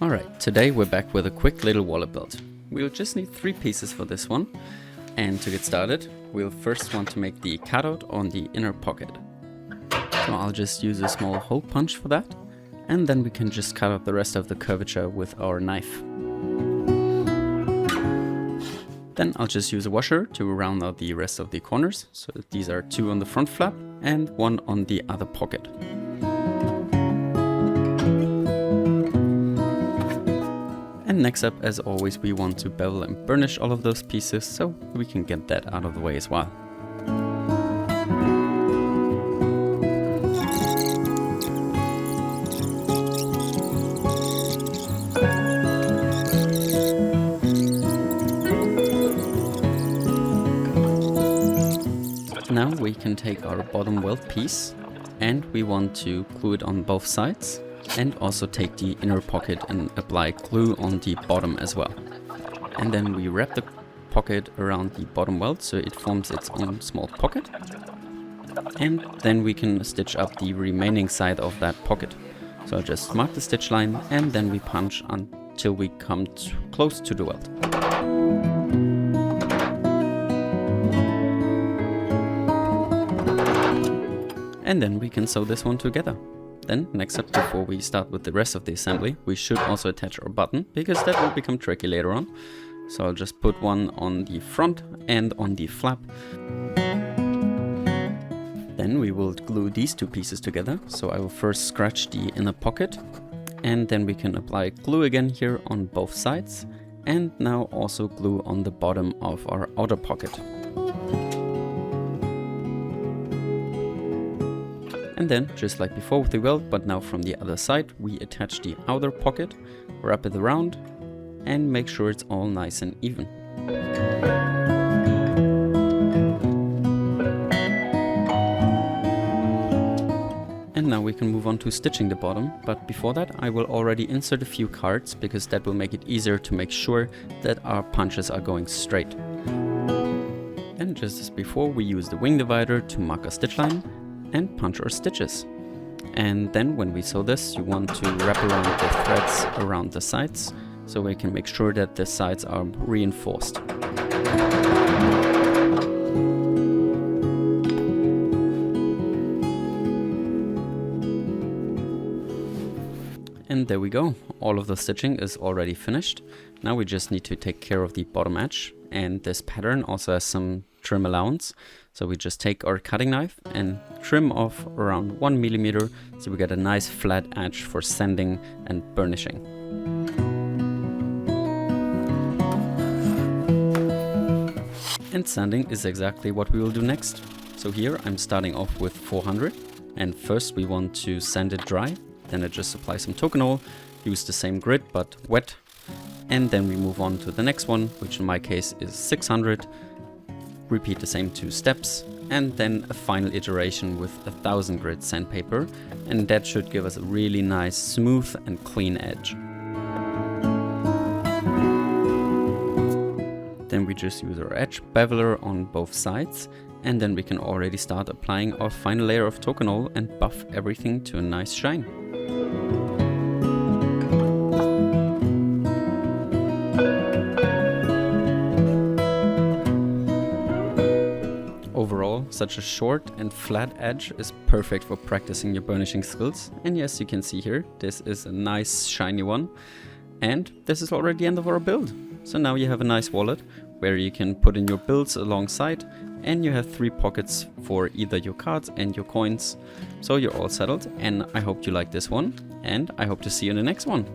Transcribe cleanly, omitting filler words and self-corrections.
Alright, today we're back with a quick little wallet build. We'll just need 3 pieces for this one. And to get started, we'll first want to make the cutout on the inner pocket. So I'll just use a small hole punch for that. And then we can just cut out the rest of the curvature with our knife. Then I'll just use a washer to round out the rest of the corners. So these are 2 on the front flap and 1 on the other pocket. And next up, as always, we want to bevel and burnish all of those pieces so we can get that out of the way as well. Now we can take our bottom welt piece and we want to glue it on both sides. And also take the inner pocket and apply glue on the bottom as well. And then we wrap the pocket around the bottom welt so it forms its own small pocket. And then we can stitch up the remaining side of that pocket. So I'll just mark the stitch line and then we punch until we come close to the welt. And then we can sew this one together. Then, next up, before we start with the rest of the assembly, we should also attach our button, because that will become tricky later on. So I'll just put one on the front and on the flap. Then we will glue these 2 pieces together. So I will first scratch the inner pocket, and then we can apply glue again here on both sides, and now also glue on the bottom of our outer pocket. And then, just like before with the welt, but now from the other side, we attach the outer pocket, wrap it around, and make sure it's all nice and even. And now we can move on to stitching the bottom, but before that I will already insert a few cards, because that will make it easier to make sure that our punches are going straight. And just as before, we use the wing divider to mark a stitch line and punch our stitches. And then when we sew this, you want to wrap around the threads around the sides so we can make sure that the sides are reinforced. And there we go, all of the stitching is already finished. Now we just need to take care of the bottom edge, and this pattern also has some trim allowance. So we just take our cutting knife and trim off around 1 millimeter so we get a nice flat edge for sanding and burnishing. And sanding is exactly what we will do next. So here I'm starting off with 400, and first we want to sand it dry. Then I just apply some token oil, use the same grit but wet, and then we move on to the next one, which in my case is 600. Repeat the same 2 steps, and then a final iteration with 1000 grit sandpaper, and that should give us a really nice, smooth and clean edge. Then we just use our edge beveler on both sides, and then we can already start applying our final layer of token oil and buff everything to a nice shine. Overall, such a short and flat edge is perfect for practicing your burnishing skills. And yes, you can see here, this is a nice shiny one. And this is already the end of our build. So now you have a nice wallet where you can put in your bills alongside, and you have 3 pockets for either your cards and your coins. So you're all settled, and I hope you like this one, and I hope to see you in the next one.